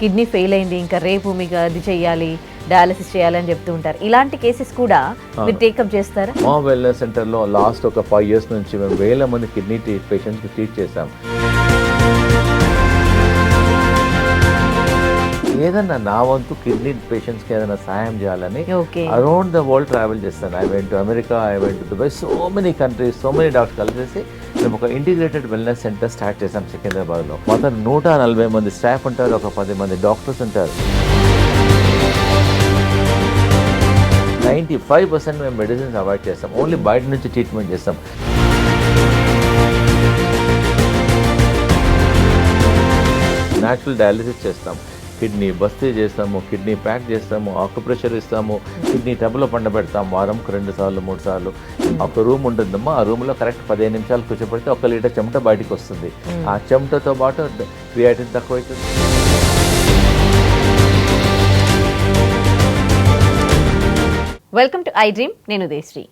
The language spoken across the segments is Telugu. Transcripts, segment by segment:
కిడ్నీ ఫెయిల్ అయింది, ఇంకా రేపు మీకు అది చేయాలి, డయాలసిస్ చేయాలని చెప్తూ ఉంటారు. ఇలాంటి కేసెస్ కూడా మీరు టేకప్ చేస్తారా? మా వెల్నెస్ సెంటర్లో లాస్ట్ ఒక 5 years నుంచి మేము 1000 మంది కిడ్నీ పేషెంట్స్కి ట్రీట్ చేశాం. ఏదన్నా నా వంతు కిడ్నీ పేషెంట్స్కి ఏదైనా సాయం చేయాలని అరౌండ్ ద వరల్డ్ ట్రావెల్ చేస్తాను. I went to America, I went to Dubai, so many countries, so many doctors కలిసేసి మేము ఒక ఇంటిగ్రేటెడ్ వెల్నెస్ సెంటర్ స్టార్ట్ చేసాం సికింద్రాబాద్లో. మొత్తం 140 మంది స్టాఫ్ ఉంటారు, ఒక 10 మంది డాక్టర్స్ ఉంటారు. 95% మేము మెడిసిన్స్ అవాయిడ్ చేస్తాం, ఓన్లీ బయట నుంచి ట్రీట్మెంట్ చేస్తాం. న్యాచురల్ డయాలిసిస్ చేస్తాం, కిడ్నీ బస్తీ చేస్తాము, కిడ్నీ ప్యాక్ చేస్తాము, ఆక్యుప్రెషర్ ఇస్తాము, కిడ్నీ టబ్లో పండబెడతాము వారంకు 2 సార్లు 3 సార్లు. ఒక రూమ్ ఉంటుందమ్మా, ఆ రూమ్లో కరెక్ట్ 15 నిమిషాలు కూర్చోబెడితే 1 లీటర్ చెమట బయటికి వస్తుంది. ఆ చెమటతో పాటు క్రియాటిన్ తక్కువ అవుతుంది. Welcome to I dream. నేను ఉదయశ్రీ.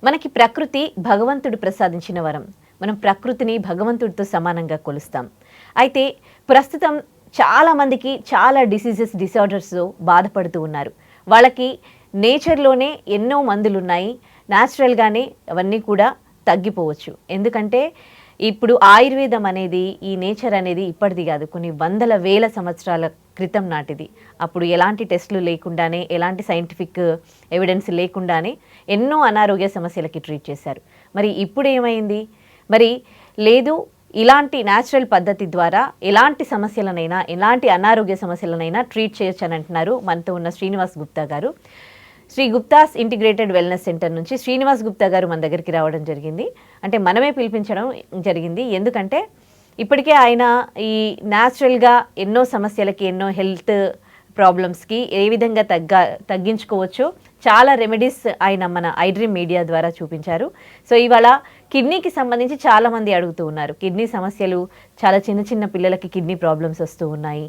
మనకి ప్రకృతి భగవంతుడు ప్రసాదించిన వరం. మనం ప్రకృతిని భగవంతుడితో సమానంగా కొలుస్తాం. అయితే ప్రస్తుతం చాలామందికి చాలా డిసార్డర్స్ బాధపడుతూ ఉన్నారు. వాళ్ళకి నేచర్లోనే ఎన్నో మందులు ఉన్నాయి, న్యాచురల్గానే అవన్నీ కూడా తగ్గిపోవచ్చు. ఎందుకంటే ఇప్పుడు ఆయుర్వేదం అనేది, ఈ నేచర్ అనేది ఇప్పటిది కాదు, కొన్ని వందల వేల సంవత్సరాల క్రితం నాటిది. అప్పుడు ఎలాంటి టెస్టులు లేకుండానే, ఎలాంటి సైంటిఫిక్ ఎవిడెన్స్ లేకుండానే ఎన్నో అనారోగ్య సమస్యలకి ట్రీట్ చేశారు. మరి ఇప్పుడు ఏమైంది? మరి లేదు, ఇలాంటి న్యాచురల్ పద్ధతి ద్వారా ఎలాంటి సమస్యలనైనా, ఎలాంటి అనారోగ్య సమస్యలనైనా ట్రీట్ చేయొచ్చు అని అంటున్నారు మనతో ఉన్న శ్రీనివాస్ గుప్తా గారు. Sri Guptas integrated wellness centre నుంచి శ్రీనివాస్ గుప్తా గారు మన దగ్గరికి రావడం జరిగింది. అంటే మనమే పిలిపించడం జరిగింది. ఎందుకంటే ఇప్పటికే ఆయన ఈ న్యాచురల్గా ఎన్నో సమస్యలకి, ఎన్నో హెల్త్ ప్రాబ్లమ్స్కి ఏ విధంగా తగ్గించుకోవచ్చో చాలా రెమెడీస్ ఆయన మన ఐ డ్రీమ్ మీడియా ద్వారా చూపించారు. సో ఇవాళ కిడ్నీకి సంబంధించి చాలామంది అడుగుతూ ఉన్నారు. కిడ్నీ సమస్యలు, చాలా చిన్న చిన్న పిల్లలకి కిడ్నీ ప్రాబ్లమ్స్ వస్తూ ఉన్నాయి,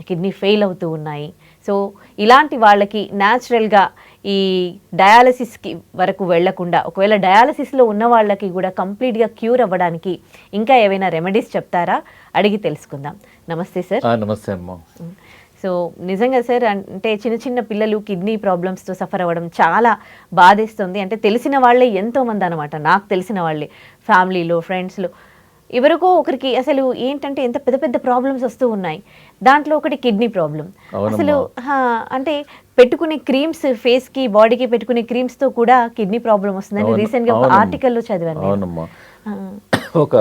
కిడ్నీ ఫెయిల్ అవుతూ ఉన్నాయి. సో ఇలాంటి వాళ్ళకి న్యాచురల్గా ఈ డయాలసిస్కి వరకు వెళ్లకుండా, ఒకవేళ డయాలసిస్లో ఉన్న వాళ్ళకి కూడా కంప్లీట్గా క్యూర్ అవ్వడానికి ఇంకా ఏవైనా రెమెడీస్ చెప్తారా? అడిగి తెలుసుకుందాం. నమస్తే సార్. నమస్తే అమ్మా. సో నిజంగా సార్, అంటే చిన్న చిన్న పిల్లలు కిడ్నీ ప్రాబ్లమ్స్తో సఫర్ అవ్వడం చాలా బాధేస్తుంది. అంటే తెలిసిన వాళ్ళే ఎంతోమంది అనమాట, నాకు తెలిసిన వాళ్ళే, ఫ్యామిలీలో, ఫ్రెండ్స్లో ఎవరికో ఒకరికి అసలు ఏంటంటే ఎంత పెద్ద పెద్ద ప్రాబ్లమ్స్ వస్తూ ఉన్నాయి. దాంట్లో ఒకటి కిడ్నీ ప్రాబ్లం. అసలు అంటే పెట్టుకునే క్రీమ్స్, ఫేస్కి బాడీకి పెట్టుకునే క్రీమ్స్తో కూడా కిడ్నీ ప్రాబ్లం వస్తుందని రీసెంట్గా ఒక ఆర్టికల్లో చదివాను. ఒక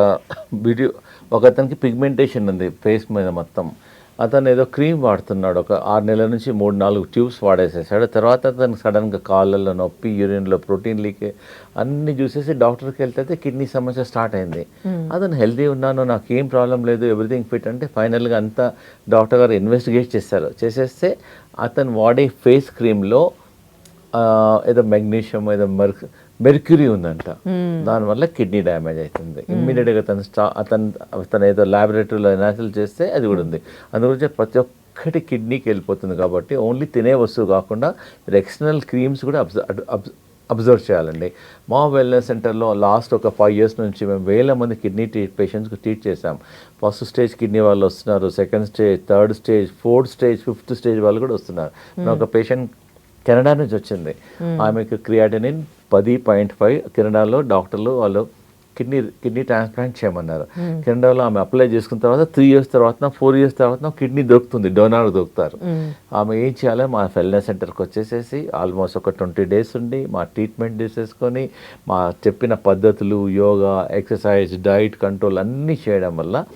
వీడియో, ఒక అతనికి పిగ్మెంటేషన్ ఉంది ఫేస్ మీద మొత్తం. అతను ఏదో క్రీమ్ వాడుతున్నాడు, ఒక 6 నెలల నుంచి 3-4 ట్యూబ్స్ వాడేసేసాడు. తర్వాత అతనికి సడన్గా కాళ్ళల్లో నొప్పి, యూరిన్లో ప్రోటీన్ లీక్ అన్నీ చూసేసి డాక్టర్కి వెళ్తే కిడ్నీ సమస్య స్టార్ట్ అయింది. అతను హెల్తీ ఉన్నాను, నాకు ఏం ప్రాబ్లం లేదు, ఎవ్రీథింగ్ ఫిట్ అంటే ఫైనల్గా అంతా డాక్టర్ గారు ఇన్వెస్టిగేట్ చేసేస్తే అతను వాడే ఫేస్ క్రీమ్లో ఏదో మెగ్నీషియం, ఏదో మెర్క్యూరీ ఉందంట. దానివల్ల కిడ్నీ డ్యామేజ్ అవుతుంది. ఇమ్మీడియట్గా అతను ఏదో ల్యాబొరేటరీలో అనాలిసిస్ చేస్తే అది కూడా ఉంది. అందుగురించి ప్రతి ఒక్కటి కిడ్నీకి వెళ్ళిపోతుంది. కాబట్టి ఓన్లీ తినే వస్తువు కాకుండా ఎక్స్టర్నల్ క్రీమ్స్ కూడా అబ్జర్వ్ చేయాలండి. మా వెల్నెస్ సెంటర్లో లాస్ట్ ఒక 5 years నుంచి మేము 1000 మంది కిడ్నీ పేషెంట్స్కి ట్రీట్ చేసాం. ఫస్ట్ స్టేజ్ కిడ్నీ వాళ్ళు వస్తున్నారు, second stage, third stage, fourth stage, fifth stage వాళ్ళు కూడా వస్తున్నారు. ఒక పేషెంట్ కెనడా నుంచి వచ్చింది. ఆమెకు క్రియాటినిన్ 10.5, కెనడాలో డాక్టర్లు వాళ్ళు కిడ్నీ ట్రాన్స్ప్లాంట్ చేయమన్నారు. కెనడాలో ఆమె అప్లై చేసుకున్న తర్వాత 3 years తర్వాత, 4 years తర్వాత కిడ్నీ దొరుకుతుంది, డోనార్ దొరుకుతారు. ఆమె ఏం చేయాలి, మా వెల్నెస్ సెంటర్కి వచ్చేసేసి ఆల్మోస్ట్ ఒక 20 days ఉండి మా ట్రీట్మెంట్ చేసేసుకొని మా చెప్పిన పద్ధతులు, యోగా, ఎక్సర్సైజ్, డైట్ కంట్రోల్ అన్నీ చేయడం వల్ల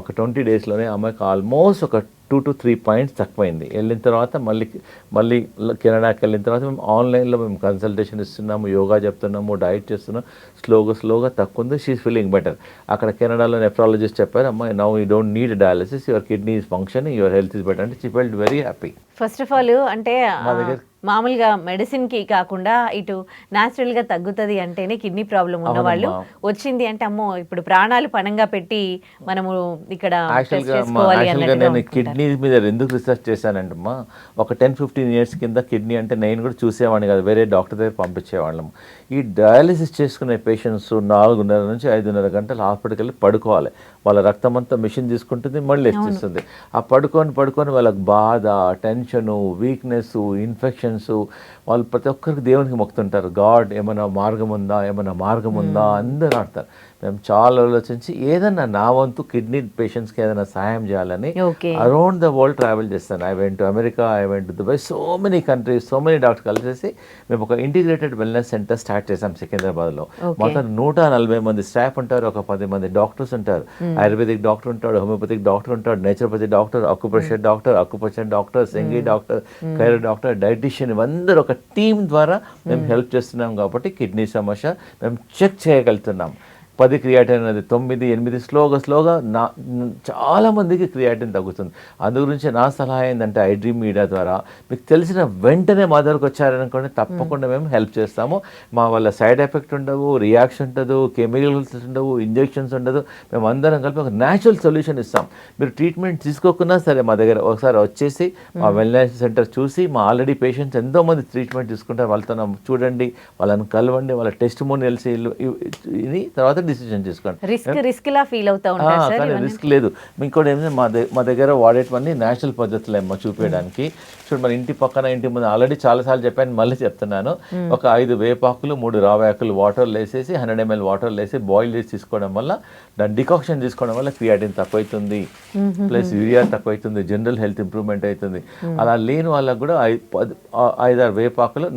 ఒక 20 daysలోనే ఆమెకు ఆల్మోస్ట్ ఒక 2 to 3 points తక్కువైంది. వెళ్ళిన తర్వాత మళ్ళీ కెనడాకి వెళ్ళిన తర్వాత మేము ఆన్లైన్లో మేము కన్సల్టేషన్ ఇస్తున్నాము, యోగా చెప్తున్నాము, డైట్ చేస్తున్నాము. స్లోగా తక్కువ ఉంది, షీఈస్ ఫీలింగ్ బెటర్. అక్కడ కెనడాలో నెఫ్రాలజిస్ట్ చెప్పారు, అమ్మాయి now you don't need dialysis, your kidney is functioning, your health is better అంటే she felt very happy. First of all అంటే మా దగ్గర- మామూలుగా మెడిసిన్ కి కాకుండా ఇటు న్యాచురల్ గా తగ్గుతుంది అంటేనే కిడ్నీ ప్రాబ్లం ఉన్న వాళ్ళు వచ్చింది అంటే అమ్మో ఇప్పుడు ప్రాణాలు పణంగా పెట్టి మనము ఇక్కడ test చేసుకోవాలి యాక్చువల్గా అన్నట్టుగా నేను అనుకుంటారు. కిడ్నీ మీద ఎందుకు రీసెర్చ్ చేశానంటమ్మా, ఒక 10-15 ఇయర్స్ కింద కిడ్నీ అంటే నేను కూడా చూసేవాడిని కాదు, వేరే డాక్టర్ దగ్గర పంపించేవాళ్ళం. ఈ డయాలిసిస్ చేసుకునే పేషెంట్స్ 4:30 నుంచి 5:30 గంటలు హాస్పిటల్కి వెళ్ళి పడుకోవాలి. వాళ్ళ రక్తం అంతా మిషన్ తీసుకుంటుంది, మళ్ళీ ఎక్కిస్తుంది. ఆ పడుకొని వాళ్ళకి బాధ, టెన్షను, వీక్నెస్, ఇన్ఫెక్షన్స్, వాళ్ళు ప్రతి ఒక్కరికి దేవునికి మొక్కుతుంటారు. గాడ్ ఏమైనా మార్గం ఉందా అందరూ ఆడతారు. మేము చాలా ఆలోచించి ఏదన్నా నా వంతు కిడ్నీ పేషెంట్స్కి ఏదైనా సహాయం చేయాలని Okay. Around the world travel చేస్తాను. I went to America, I went to Dubai, so many countries, so many doctors కలిసేసి మేము ఒక ఇంటిగ్రేటెడ్ వెల్నెస్ సెంటర్ స్టార్ట్ చేసాం సికింద్రాబాద్లో. మొత్తం 140 మంది స్టాఫ్ ఉంటారు, ఒక 10 మంది డాక్టర్స్ ఉంటారు. ఆయుర్వేదిక్ డాక్టర్ ఉంటాడు, హోమియోపతిక్ డాక్టర్ ఉంటాడు, నేచురోపతి డాక్టర్, అక్యుపంక్చర్ డాక్టర్, సింగి డాక్టర్, కైరో డాక్టర్, డైటీషియన్, ఇవందరూ ఒక టీం ద్వారా మేము హెల్ప్ చేస్తున్నాం. కాబట్టి కిడ్నీ సమస్య మేము చెక్ చేయగలుగుతున్నాం. 10 క్రియాటిన్ అనేది 9, 8 స్లోగా చాలా మందికి క్రియాటిన్ తగ్గుతుంది. అందు గురించి నా సలహా ఏంటంటే ఐడ్రీమ్ మీడియా ద్వారా మీకు తెలిసిన వెంటనే మా దగ్గరకు వచ్చారనుకోండి, తప్పకుండా మేము హెల్ప్ చేస్తాము. మా వల్ల సైడ్ ఎఫెక్ట్ ఉండవు, రియాక్షన్ ఉండదు, కెమికల్స్ ఉండవు, ఇంజెక్షన్స్ ఉండదు. మేము అందరం కలిపి ఒక న్యాచురల్ సొల్యూషన్ ఇస్తాం. మీరు ట్రీట్మెంట్ తీసుకోకున్నా సరే మా దగ్గర ఒకసారి వచ్చేసి మా వెల్నెస్ సెంటర్ చూసి, మా ఆల్రెడీ పేషెంట్స్ ఎంతోమంది ట్రీట్మెంట్ తీసుకుంటారు, వాళ్ళతో చూడండి, వాళ్ళని కలవండి, వాళ్ళ టెస్టిమోనియల్స్ ఇది తర్వాత డిసిజన్ తీసుకోండి. రిస్క్ లా ఫీల్ అవుతా ఉంటారు సార్ కానీ ఇవన్నీ? రిస్క్ లేదు. ఇంకోటి ఏంటంటే మా దగ్గర వాడేటివన్నీ నేచురల్ పద్ధతులు ఏమో చూపించడానికి. చూడు, మన ఇంటి పక్కన ఇంటి ముందు ఆల్రెడీ చాలాసార్లు చెప్పాను, మళ్ళీ చెప్తున్నాను. ఒక 5 వేపాకులు, 3 రావాకులు వాటర్లో వేసేసి 100 ml వాటర్లో వేసి బాయిల్ చేసి తీసుకోవడం వల్ల, దాని డికాక్షన్ తీసుకోవడం వల్ల క్రియాటిన్ తక్కువ అవుతుంది, ప్లస్ యూరియా తక్కువ అవుతుంది, జనరల్ హెల్త్ ఇంప్రూవ్మెంట్ అవుతుంది. అలా లేని వాళ్ళకు కూడా 5-6 వేపాకులు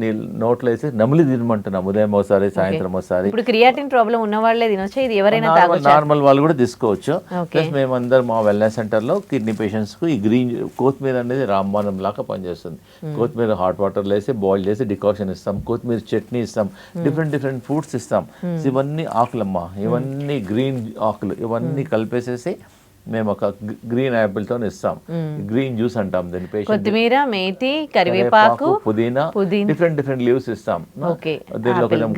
నోట్లో వేసి నమిలి తినమంటున్నాం, ఉదయం ఒకసారి, సాయంత్రం ఒకసారి. ఇప్పుడు క్రియాటిన్ ప్రాబ్లం ఉన్న వాళ్ళే తినొచ్చా, ఇది ఎవరైనా తాగొచ్చా? నార్మల్ వాళ్ళు కూడా తీసుకోవచ్చు. ప్లస్ మేమందరం మా వెల్నెస్ సెంటర్లో కిడ్నీ పేషెంట్స్కు ఈ గ్రీన్ కొత్తిమీర అనేది రామబాణం లాగా పనిచేస్తుంది. కొత్తిమీర హాట్ వాటర్లో వేసి బాయిల్ చేసి డికాక్షన్ ఇస్తాం, కొత్తిమీర చట్నీ ఇస్తాం, డిఫరెంట్ ఫ్రూట్స్ ఇస్తాం. ఇవన్నీ ఆకులమ్మా, ఇవన్నీ గ్రీన్ ఆకులు, ఇవన్నీ కలిపేసేసి మేము ఒక గ్రీన్ యాపిల్తో ఇస్తాం. గ్రీన్ జ్యూస్ అంటాం దీని. పేషెంట్ కొత్తిమీర, మేతి, కరివేపాకు, పుదీనా, డిఫరెంట్ లీవ్స్ ఇస్తాం. Okay. దీనిలో కొంచెం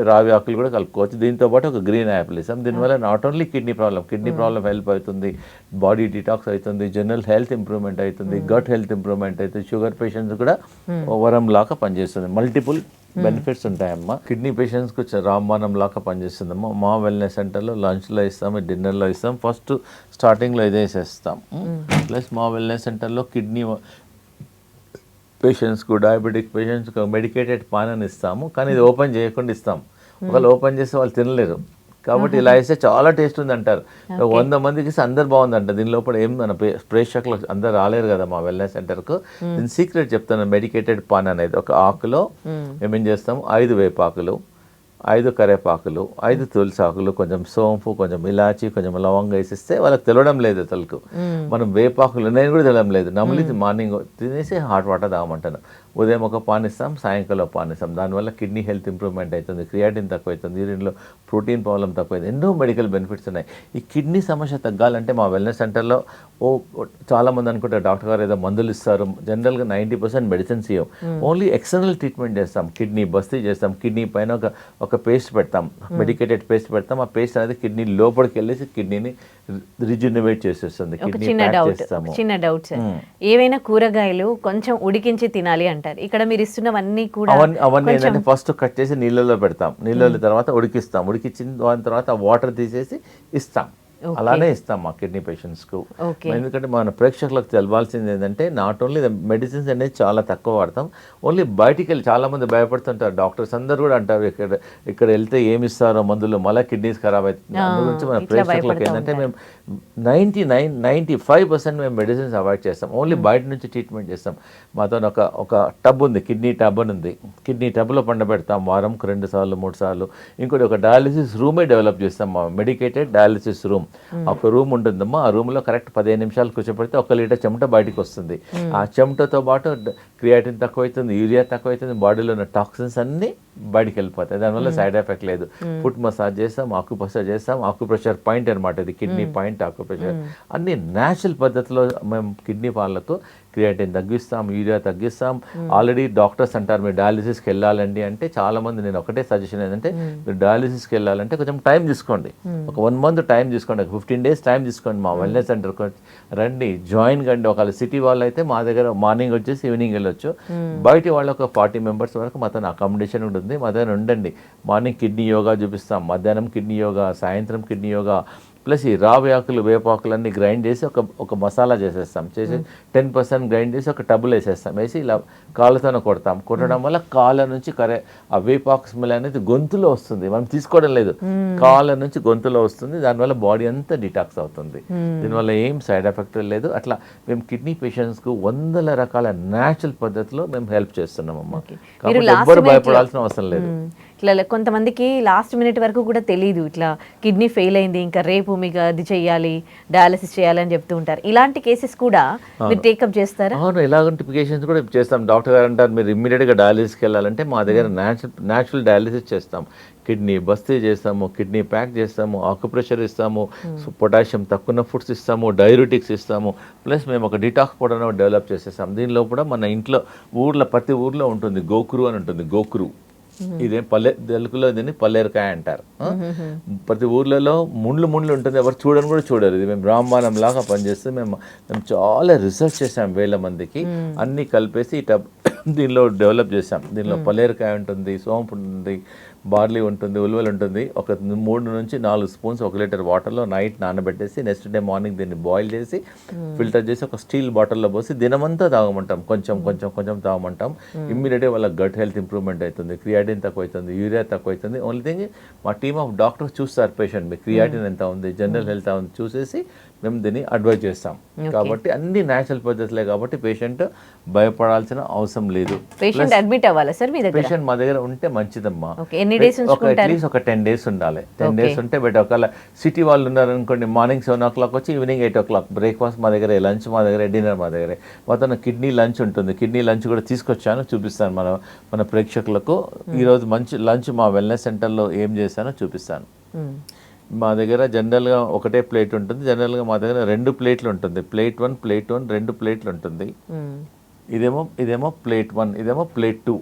రావి ఆకులు కూడా కలుపుకోవచ్చు. దీంతో పాటు ఒక గ్రీన్ యాపిల్ ఇస్తాం. దీనివల్ల not only kidney problem help అవుతుంది, బాడీ డిటాక్స్ అవుతుంది, జనరల్ హెల్త్ ఇంప్రూవ్మెంట్ అవుతుంది, గట్ హెల్త్ ఇంప్రూవ్మెంట్ అవుతుంది. షుగర్ పేషెంట్స్ కూడా వరం లాగా పనిచేస్తుంది. Multiple benefits ఉంటాయమ్మా. కిడ్నీ పేషెంట్స్కి రామబాణం లాగా పనిచేస్తుందమ్మా. మా వెల్నెస్ సెంటర్లో లంచ్లో ఇస్తాం, డిన్నర్లో ఇస్తాం, ఫస్ట్ స్టార్టింగ్లో ఇదే వేసేస్తాం. ప్లస్ మా వెల్నెస్ సెంటర్లో కిడ్నీ పేషెంట్స్కు, డయాబెటిక్ పేషెంట్స్కు మెడికేటెడ్ పాన్ అని ఇస్తాము. కానీ ఇది ఓపెన్ చేయకుండా ఇస్తాం. ఒకవేళ ఓపెన్ చేస్తే వాళ్ళు తినలేరు. కాబట్టి ఇలా వేస్తే చాలా టేస్ట్ ఉంది అంటారు. 100 మందికి ఇస్తే అందరు బాగుందంట. దీని లోపల ఏం మన ప్రేక్షకులు అందరు రాలేరు కదా మా వెల్నెస్ సెంటర్కు. నేను సీక్రెట్ చెప్తాను. మెడికేటెడ్ పాన్ అనేది ఒక ఆకులో మేమేం చేస్తాము, 5 వేపాకులు, 5 కరేపాకులు, 5 తులసి ఆకులు, కొంచెం సోంపు, కొంచెం ఇలాచి, కొంచెం లవంగా వేసిస్తే వాళ్ళకి తెలవడం లేదు తలకు. మనం వేపాకులు నేను కూడా తెలవడం లేదు. నమిలి మార్నింగ్ తినేసి హాట్ వాటర్ తాగమంటాను. ఉదయం ఒక పాన్ ఇస్తాం, సాయంకాలం ఒక పాన్ ఇస్తాం. దానివల్ల కిడ్నీ హెల్త్ ఇంప్రూవ్మెంట్ అవుతుంది, క్రియాటిన్ తక్కువ అవుతుంది, యూరిన్లో ప్రోటీన్ ప్రాబ్లం తక్కువ అవుతుంది. ఎన్నో మెడికల్ బెనిఫిట్స్ ఉన్నాయి. ఈ కిడ్నీ సమస్య తగ్గాలంటే మా వెల్నెస్ సెంటర్లో చాలామంది అనుకుంటారు డాక్టర్ గారు ఏదో మందులు ఇస్తారు. జనరల్గా 90% మెడిసిన్స్ ఇవ్వం. ఓన్లీ ఎక్స్టర్నల్ ట్రీట్మెంట్ చేస్తాం. కిడ్నీ బస్తీ చేస్తాం. కిడ్నీ పైన ఒక పేస్ట్ పెడతాం, మెడికేటెడ్ పేస్ట్ పెడతాం. ఆ పేస్ట్ అనేది కిడ్నీ లోపలికి వెళ్ళేసి కిడ్నీని రిజనరేట్ చేసేస్తుంది. కిడ్నీ చిన్న డౌట్ సార్, ఏవైనా కూరగాయలు కొంచెం ఉడికించి తినాలి అంటారు. ఇక్కడ మీరు ఇస్తున్నవన్నీ కూడా అవన్నీ ఏంటంటే ఫస్ట్ కట్ చేసి నీళ్ళలో పెడతాం, నీళ్ళలో తర్వాత ఉడికిస్తాం, ఉడికించిన దాని తర్వాత వాటర్ తీసేసి ఇస్తాం. అలానే ఇస్తాం మా కిడ్నీ పేషెంట్స్కు. ఎందుకంటే మన ప్రేక్షకులకు తెలవాల్సింది ఏంటంటే నాట్ ఓన్లీ మెడిసిన్స్ అనేది చాలా తక్కువ వాడతాం. ఓన్లీ బయటికి వెళ్ళి చాలామంది భయపడుతుంటారు. డాక్టర్స్ అందరూ కూడా అంటారు ఇక్కడ వెళ్తే ఏమి ఇస్తారో మందులు, మళ్ళీ కిడ్నీస్ ఖరాబ్ అవుతుంది. అందు గురించి మన ప్రేక్షకులకు ఏంటంటే మేము 95% మేము మెడిసిన్స్ అవాయిడ్ చేస్తాం. ఓన్లీ బయట నుంచి ట్రీట్మెంట్ చేస్తాం. మాతో ఒక టబ్ ఉంది, కిడ్నీ టబ్ అని ఉంది. కిడ్నీ టబ్లో పండబెడతాం వారంకు 2 సార్లు 3 సార్లు. ఇంకోటి ఒక డయాలిసిస్ రూమే డెవలప్ చేస్తాం, మెడికేటెడ్ డయాలిసిస్ రూమ్. ఒక రూమ్ ఉంటుందమ్మా. ఆ రూమ్లో కరెక్ట్ 15 నిమిషాలు కూర్చోబెడితే 1 లీటర్ చెమట బయటకు వస్తుంది. ఆ చెమటతో పాటు క్రియాటిన్ తక్కువ అవుతుంది, యూరియా తక్కువ అవుతుంది, బాడీలో ఉన్న టాక్సిన్స్ అన్నీ బయటికి వెళ్ళిపోతాయి. దానివల్ల సైడ్ ఎఫెక్ట్ లేదు. ఫుట్ మసాజ్ చేస్తాం, ఆక్యుప్రెషర్ పాయింట్ అనమాట, ఇది కిడ్నీ పాయింట్ ఆక్యుప్రెషర్. అన్ని న్యాచురల్ పద్ధతిలో మేము కిడ్నీ పాలకు క్రియాటిన్ తగ్గిస్తాం, యూరియా తగ్గిస్తాం. ఆల్రెడీ డాక్టర్స్ అంటారు మీరు డయాలిసిస్కి వెళ్ళాలండి అంటే, చాలా మంది నేను ఒకటే సజెషన్ ఏంటంటే, మీరు డయాలిసిస్కి వెళ్ళాలంటే కొంచెం టైం తీసుకోండి, ఒక 1 month టైం తీసుకోండి, 15 days టైం తీసుకోండి. మా వెల్నెస్ సెంటర్కి రండి, జాయిన్ కండి. ఒకవేళ సిటీ వాళ్ళు అయితే మా దగ్గర మార్నింగ్ వచ్చేసి ఈవినింగ్ వెళ్ళొచ్చు. బయట వాళ్ళు ఒక 40 members వరకు మా తన అకామిడేషన్ ఉంటుంది, మా దగ్గర ఉండండి. మార్నింగ్ కిడ్నీ యోగా చూపిస్తాం, మధ్యాహ్నం కిడ్నీ యోగా, సాయంత్రం కిడ్నీ యోగా, ప్లస్ ఈ రావి ఆకులు వేపాకులన్నీ గ్రైండ్ చేసి ఒక మసాలా చేసేస్తాం, చేసి 10% గ్రైండ్ చేసి ఒక టబ్బులు వేసేస్తాం, వేసి ఇలా కాళ్ళతోనే కొట్టడం వల్ల కాళ్ళ నుంచి ఆ వేపాకు స్మెల్ అనేది గొంతులో వస్తుంది, మనం తీసుకోవడం లేదు, కాళ్ళ నుంచి గొంతులో వస్తుంది. దానివల్ల బాడీ అంతా డిటాక్స్ అవుతుంది. దీనివల్ల ఏం సైడ్ ఎఫెక్ట్ లేదు. అట్లా మేము కిడ్నీ పేషెంట్స్కు 100 రకాల న్యాచురల్ పద్ధతిలో మేము హెల్ప్ చేస్తున్నాం అమ్మా. కాబట్టి ఎవ్వరు భయపడాల్సిన అవసరం లేదు. ఇట్లా కొంతమందికి లాస్ట్ మినిట్ వరకు కూడా తెలియదు, ఇట్లా కిడ్నీ ఫెయిల్ అయింది, ఇంకా రేపు మీకు అది చేయాలి, డయాలసిస్ చేయాలి అని చెప్తూ ఉంటారు. ఇలాంటి కేసెస్ కూడా మీరు టేకప్ చేస్తారా? అవును, ఇలాంటి కేసెస్ కూడా చేస్తాం. డాక్టర్ గారు అంటారు మీరు ఇమ్మీడియట్గా డయాలసిస్కి వెళ్ళాలంటే మా దగ్గర న్యాచురల్ డయాలసిస్ చేస్తాం. కిడ్నీ బస్తీ చేస్తాము, కిడ్నీ ప్యాక్ చేస్తాము, ఆక్యుప్రెషర్ ఇస్తాము, పొటాషియం తక్కువ ఫుడ్స్ ఇస్తాము, డైయూరిటిక్స్ ఇస్తాము, ప్లస్ మేము ఒక డిటాక్స్ పౌడర్ డెవలప్ చేసేస్తాం. దీనిలో కూడా మన ఇంట్లో ప్రతి ఊర్లో ఉంటుంది గోకురు అని ఉంటుంది. గోకురు ఇదే తెలుగులో దీన్ని పల్లేరుకాయ అంటారు. ప్రతి ఊర్లలో ముండ్లు ఉంటుంది, ఎవరు చూడని కూడా చూడరు. ఇది మేము బ్రాహ్మణం లాగా పనిచేస్తే మేము చాలా రీసెర్చ్ చేసాం, 1000 మందికి అన్నీ కలిపేసి దీనిలో డెవలప్ చేసాం. దీనిలో పల్లేరుకాయ ఉంటుంది, సోంపు ఉంటుంది, బార్లీ ఉంటుంది, ఉలువలు ఉంటుంది. ఒక 3 నుంచి 4 స్పూన్స్ 1 లీటర్ వాటర్లో నైట్ నానబెట్టేసి నెక్స్ట్ డే మార్నింగ్ దీన్ని బాయిల్ చేసి ఫిల్టర్ చేసి ఒక స్టీల్ బాటిల్లో పోసి దినమంతా తాగమంటాం. కొంచెం తాగమంటాం. ఇమ్మీడియట్గా వాళ్ళ గట్ హెల్త్ ఇంప్రూవ్మెంట్ అవుతుంది, క్రియాటిన్ తక్కువ అవుతుంది, యూరియా తక్కువ అవుతుంది. ఓన్లీ థింగ్ మా టీమ్ ఆఫ్ డాక్టర్స్ చూస్తారు పేషెంట్ మీ క్రియాటిన్ ఎంత ఉంది, జనరల్ హెల్త్ ఉంది చూసేసి మేము దీన్ని అడ్వైజ్ చేస్తాం. కాబట్టి అన్ని న్యాచురల్ పద్ధతులే కాబట్టి పేషెంట్ భయపడాల్సిన అవసరం లేదు. పేషెంట్ అడ్మిట్ అవ్వాలా సార్ మీ దగ్గర? పేషెంట్ మా దగ్గర ఉంటే మంచిదమ్మా. అట్లీస్ట్ ఒక 10 days ఉండాలి. 10 days ఉంటే బెటర్. ఒకవేళ సిటీ వాళ్ళు ఉన్నారనుకోండి, మార్నింగ్ 7 o'clock వచ్చి ఈవినింగ్ 8 o'clock బ్రేక్ఫాస్ట్ మా దగ్గర, లంచ్ మా దగ్గర, డిన్నర్ మా దగ్గరే. మొత్తం కిడ్నీ లంచ్ ఉంటుంది. కిడ్నీ లంచ్ కూడా తీసుకొచ్చాను, చూపిస్తాను మన ప్రేక్షకులకు. ఈరోజు మంచి లంచ్ మా వెల్నెస్ సెంటర్లో ఏం చేశానో చూపిస్తాను. మా దగ్గర జనరల్గా ఒకటే ప్లేట్ ఉంటుంది. జనరల్గా మా దగ్గర 2 ప్లేట్లు ఉంటుంది. ప్లేట్ 1 2 ప్లేట్లు ఉంటుంది. ఇదేమో ప్లేట్ 1, ఇదేమో ప్లేట్ 2.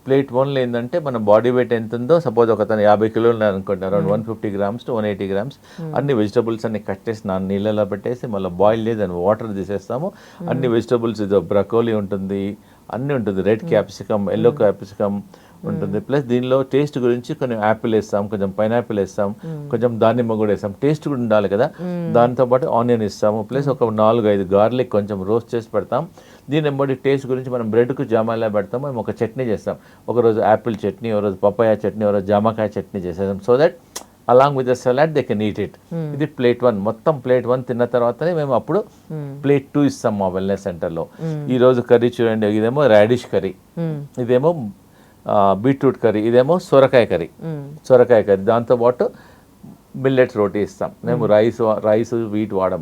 ప్లేట్ 1లో ఏంటంటే మన బాడీ వెయిట్ ఎంత ఉందో, సపోజ్ ఒకతను 50 కిలోలు అనుకోండి, అరౌండ్ 150 grams to 180 grams అన్ని వెజిటబుల్స్ అన్ని కట్ చేసి నీళ్ళలో పెట్టేసి మళ్ళీ బాయిల్ చేసి దాన్ని వాటర్ తీసేస్తాము. అన్ని వెజిటబుల్స్ ఇదో బ్రకోలీ ఉంటుంది, అన్నీ ఉంటుంది, రెడ్ క్యాప్సికమ్, ఎల్లో క్యాప్సికమ్ ఉంటుంది. ప్లస్ దీనిలో టేస్ట్ గురించి కొన్ని యాపిల్ వేస్తాం, కొంచెం పైనాపిల్ వేస్తాం, కొంచెం దానిమ్మ కూడా వేస్తాం, టేస్ట్ కూడా ఉండాలి కదా. దాంతోపాటు ఆనియన్ ఇస్తాము, ప్లస్ ఒక 4-5 గార్లిక్ కొంచెం రోస్ట్ చేసి పెడతాం. దీని బట్టి టేస్ట్ గురించి మనం బ్రెడ్కు జామాలా పెడతాం. మేము ఒక చట్నీ చేస్తాం, ఒకరోజు యాపిల్ చట్నీ, ఒకరోజు పపాయ చట్నీ, ఒకరోజు జామకాయ చట్నీ చేసేస్తాం. So that along with the salad they can eat it. ఇది ప్లేట్ 1. మొత్తం ప్లేట్ 1 తిన్న తర్వాతనే మేము అప్పుడు ప్లేట్ 2 ఇస్తాం మా వెల్నెస్ సెంటర్లో. ఈరోజు కర్రీ చూడండి, ఇదేమో రాడిష్ కర్రీ, ఇదేమో బీట్రూట్ కర్రీ, ఇదేమో సొరకాయ కర్రీ. దాంతోపాటు మిల్లెట్ రోటీ ఇస్తాం. మేము రైస్ వీట్ వాడం.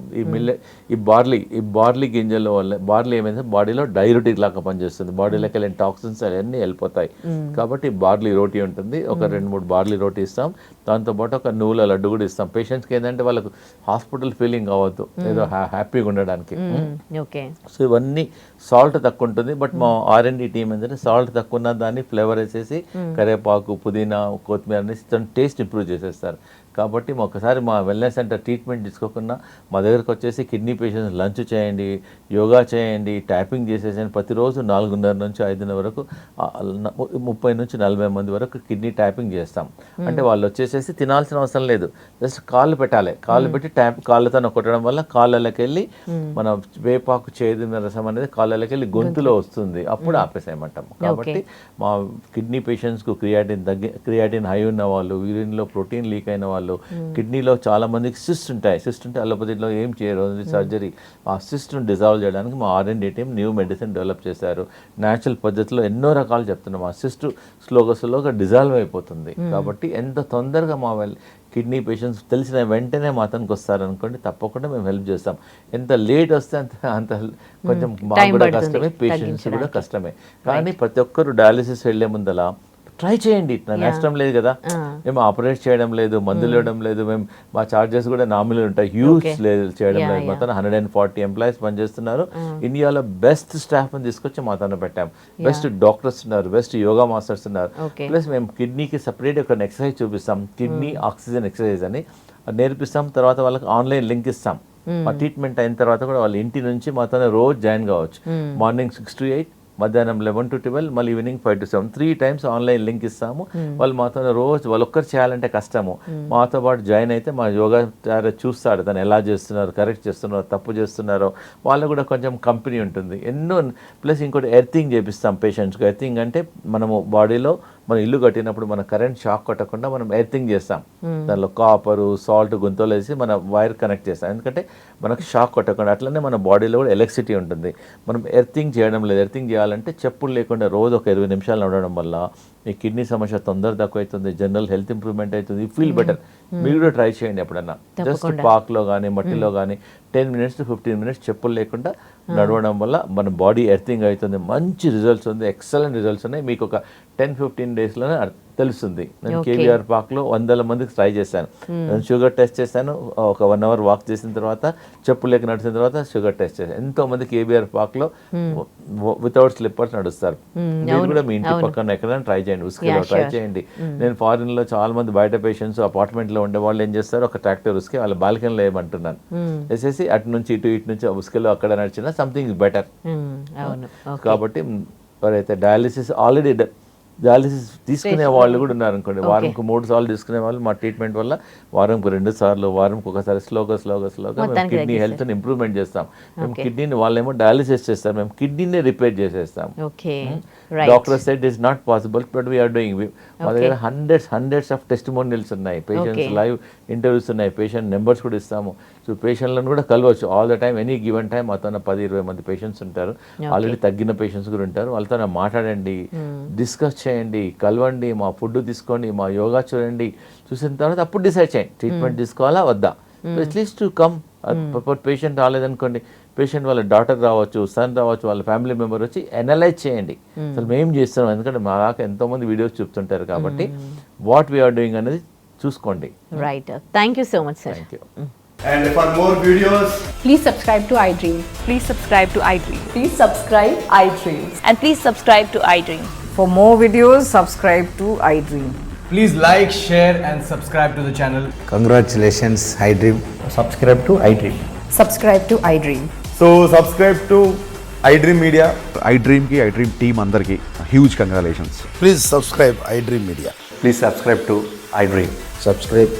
ఈ బార్లీ గింజల వల్ల బార్లీ ఏమైంది బాడీలో డైయూరిటిక్ లాగా పనిచేస్తుంది. బాడీలోకి వెళ్ళిన టాక్సిన్స్ అవన్నీ వెళ్ళిపోతాయి. కాబట్టి బార్లీ రోటీ ఉంటుంది. ఒక 2-3 బార్లీ రోటీ ఇస్తాం. దాంతోపాటు ఒక నువ్వుల లడ్డు కూడా ఇస్తాం. పేషెంట్స్కి ఏంటంటే వాళ్ళకు హాస్పిటల్ ఫీలింగ్ అవ్వద్దు, ఏదో హ్యాపీగా ఉండడానికి. సో ఇవన్నీ సాల్ట్ తక్కువ ఉంటుంది. బట్ మా R&D టీమ్ ఏంటంటే సాల్ట్ తక్కువ ఉన్న దాన్ని ఫ్లేవర్ వేసేసి కరివేపాకు, పుదీనా, కొత్తిమీర అనేసి టేస్ట్ ఇంప్రూవ్ చేసేస్తారు. కాబట్టి ఒకసారి మా వెల్నెస్ సెంటర్ ట్రీట్మెంట్ తీసుకోకుండా మా దగ్గరకు వచ్చేసి కిడ్నీ పేషెంట్స్ లంచ్ చేయండి, యోగా చేయండి, ట్యాపింగ్ చేసేసేయండి. ప్రతిరోజు 4:30 నుంచి 5:00 వరకు 30 నుంచి 40 మంది వరకు కిడ్నీ ట్యాపింగ్ చేస్తాం. అంటే వాళ్ళు వచ్చేసేసి తినాల్సిన అవసరం లేదు, జస్ట్ కాళ్ళు పెట్టాలి. కాళ్ళు పెట్టి కాళ్ళతో కొట్టడం వల్ల కాళ్ళకి వెళ్ళి మన వేపాకు చేదు రసం అనేది కాళ్ళకి వెళ్ళి గొంతులో వస్తుంది, అప్పుడు ఆపేసేయమంటాం. కాబట్టి మా కిడ్నీ పేషెంట్స్కు క్రియాటిన్ హై ఉన్న వాళ్ళు, యూరిన్లో ప్రోటీన్ లీక్ అయిన వాళ్ళు, కిడ్నీలో చాలా మందికి సిస్ట్ ఉంటే అలోపతిలో ఏం చేయరు, సర్జరీ. ఆ సిస్ట్ను డిజాల్వ్ చేయడానికి మా R&D team new medicine develop చేశారు. న్యాచురల్ పద్ధతిలో ఎన్నో రకాలు చెప్తున్నాం. ఆ సిస్ట్ స్లోగా డిజాల్వ్ అయిపోతుంది. కాబట్టి ఎంత తొందరగా మా కిడ్నీ పేషెంట్స్ తెలిసిన వెంటనే మా అతనికి వస్తారనుకోండి, తప్పకుండా మేము హెల్ప్ చేస్తాం. ఎంత లేట్ వస్తే అంత కొంచెం మాకు కూడా కష్టమే, పేషెంట్స్ కూడా కష్టమే. కానీ ప్రతి ఒక్కరు డయాలిసిస్ వెళ్లే ముందల ట్రై చేయండి, నన్ను నష్టం లేదు కదా, మేము ఆపరేట్ చేయడం లేదు, మందులు ఇవ్వడం లేదు, మేము మా చార్జెస్ కూడా నామినల్ ఉంటాయి, హ్యూజ్ లేదు చేయడం లేదు. మొత్తం 140 ఎంప్లాయీస్ పనిచేస్తున్నారు. ఇండియాలో బెస్ట్ స్టాఫ్ తీసుకొచ్చి మాతో పెట్టాం. బెస్ట్ డాక్టర్స్ ఉన్నారు, బెస్ట్ యోగా మాస్టర్స్ ఉన్నారు. ప్లస్ మేము కిడ్నీకి సపరేట్ ఒక ఎక్సర్సైజ్ చూపిస్తాం, కిడ్నీ ఆక్సిజన్ ఎక్సర్సైజ్ అని అది నేర్పిస్తాం. తర్వాత వాళ్ళకి ఆన్లైన్ లింక్ ఇస్తాం. మా ట్రీట్మెంట్ అయిన తర్వాత కూడా వాళ్ళ ఇంటి నుంచి మాతోనే రోజు జాయిన్ కావచ్చు. మార్నింగ్ 6 to 8, మధ్యాహ్నం 11 to 12, మళ్ళీ evening 5 to 7, 3 times online link ఇస్తాము. వాళ్ళు మాతో రోజు వాళ్ళు ఒక్కరు చేయాలంటే కష్టము, మాతో పాటు జాయిన్ అయితే మా యోగా చూస్తాడు తను ఎలా చేస్తున్నారు, కరెక్ట్ చేస్తున్నారో తప్పు చేస్తున్నారో, వాళ్ళకు కూడా కొంచెం కంపెనీ ఉంటుంది. ఎన్నో ప్లస్ ఇంకోటి ఎర్తింగ్ చేపిస్తాం పేషెంట్స్కి. ఎర్తింగ్ అంటే మనము బాడీలో మనం ఇల్లు కట్టినప్పుడు మన కరెంట్ షాక్ కొట్టకుండా మనం ఎర్తింగ్ చేస్తాం. దానిలో కాపరు సాల్ట్ గుంతలు వేసి మన వైర్ కనెక్ట్ చేస్తాం, ఎందుకంటే మనకు షాక్ కొట్టకుండా. అట్లనే మన బాడీలో కూడా ఎలక్ట్రిసిటీ ఉంటుంది. మనం ఎర్తింగ్ చేయడం లేదు. ఎర్తింగ్ చేయాలంటే చెప్పులు లేకుండా రోజు ఒక 20 నిమిషాలు నడవడం వల్ల మీ కిడ్నీ సమస్య తొందర తక్కువ అవుతుంది, జనరల్ హెల్త్ ఇంప్రూవ్మెంట్ అవుతుంది, ఫీల్ బెటర్. మీరు కూడా ట్రై చేయండి ఎప్పుడన్నా. జస్ట్ పార్క్లో కానీ మట్టిలో కానీ 10 minutes to 15 minutes చెప్పులు లేకుండా నడవడం వల్ల మన బాడీ ఎర్తింగ్ అవుతుంది. మంచి రిజల్ట్స్ ఉంది, ఎక్సలెంట్ రిజల్ట్స్ ఉన్నాయి. మీకు ఒక 10-15 daysలోనే తెలుస్తుంది. నేను కేవీఆర్ పార్క్లో 100 మందికి ట్రై చేశాను. నేను షుగర్ టెస్ట్ చేశాను. ఒక 1 hour వాక్ చేసిన తర్వాత, చెప్పులు లేక నడిచిన తర్వాత షుగర్ టెస్ట్ చేశాను. ఎంతో మంది కేవీఆర్ పార్క్లో వితౌట్ స్లిప్పర్స్ నడుస్తారు. మీరు కూడా మీ ఇంటి పక్కన ఎక్కడైనా ట్రై చేయండి, ఉస్కేలో ట్రై చేయండి. నేను ఫారిన్లో చాలా మంది బయట పేషెంట్స్ అపార్ట్మెంట్లో ఉండే వాళ్ళు ఏం చేస్తారు, ఒక ట్రాక్టర్ ఉస్కే వాళ్ళ బాల్కనీలో వేయమంటున్నాను, వేసేసి అటు నుంచి ఇటు నుంచి ఉస్కేలో అక్కడ నడిచినా సంథింగ్ బెటర్. కాబట్టి ఎవరైతే డయాలిసిస్ తీసుకునే వాళ్ళు కూడా ఉన్నారు అనుకోండి, వారంకు 3 సార్లు తీసుకునే వాళ్ళు మా ట్రీట్మెంట్ వల్ల వారంకు 2 సార్లు, వారంకి ఒకసారి స్లోగా మేము కిడ్నీ హెల్త్ని ఇంప్రూవ్మెంట్ చేస్తాం. మేము కిడ్నీని, వాళ్ళేమో డయాలిసిస్ చేస్తారు, మేము కిడ్నీని రిపేర్ చేసేస్తాం. Doctor said it's not possible but we are doing. మా దగ్గర హండ్రెడ్స్ ఆఫ్ టెస్టిమోనియల్స్ ఉన్నాయి, పేషెంట్స్ లైవ్ ఇంటర్వ్యూస్ ఉన్నాయి, పేషెంట్ నెంబర్స్ కూడా ఇస్తాము. సో పేషెంట్లను కూడా కలవచ్చు all the time, any given time. మాతో 10-20 మంది పేషెంట్స్ ఉంటారు, ఆల్రెడీ తగ్గిన పేషెంట్స్ కూడా ఉంటారు. వాళ్ళతో మాట్లాడండి, డిస్కస్ చేయండి, కలవండి, మా ఫుడ్ తీసుకోండి, మా యోగా చూడండి. చూసిన తర్వాత అప్పుడు డిసైడ్ చేయండి ట్రీట్మెంట్ తీసుకోవాలా వద్దా. At least to come. పేషెంట్ రాలేదనుకోండి, పేషెంట్ వాళ్ళ డాటర్ రావచ్చు, సన్ రావచ్చు, వాళ్ళ ఫ్యామిలీ మెంబర్ వచ్చి అనలైజ్ చేయండి అసలు మేము చేస్తున్నాం. ఎందుకంటే మా దాకా ఎంతోమంది వీడియోస్ చూపుతుంటారు కాబట్టి వాట్ వీఆర్ డూయింగ్ అనేది చూసుకోండి. Right, thank you so much sir. Thank you. And for more videos, please subscribe to iDream. Please subscribe to iDream. Please subscribe iDream. And please subscribe to iDream. For more videos, subscribe to iDream. please like, share and subscribe to the channel. Congratulations, iDream. Subscribe to iDream. Subscribe to iDream. So subscribe to iDream Media. iDream ki iDream team andarki huge congratulations. Please subscribe iDream Media. Please subscribe to iDream. Subscribe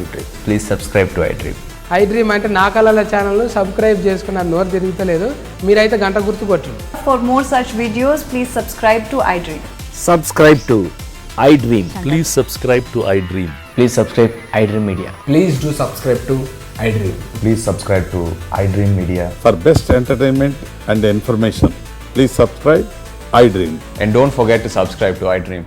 iDream. Please subscribe to iDream. iDream అంటే నా కళల ఛానల్ సబ్స్క్రైబ్ చేసుకున్న నోరు తిరుగుతలేదు, మీరైతే గంట గుర్తు కొట్టండి. For more such videos, please subscribe to iDream. Subscribe to iDream. Please subscribe to iDream. Please subscribe iDream Media. Please do subscribe to iDream. Please subscribe to iDream Media. For best entertainment and information, please subscribe iDream. And don't forget to subscribe to iDream.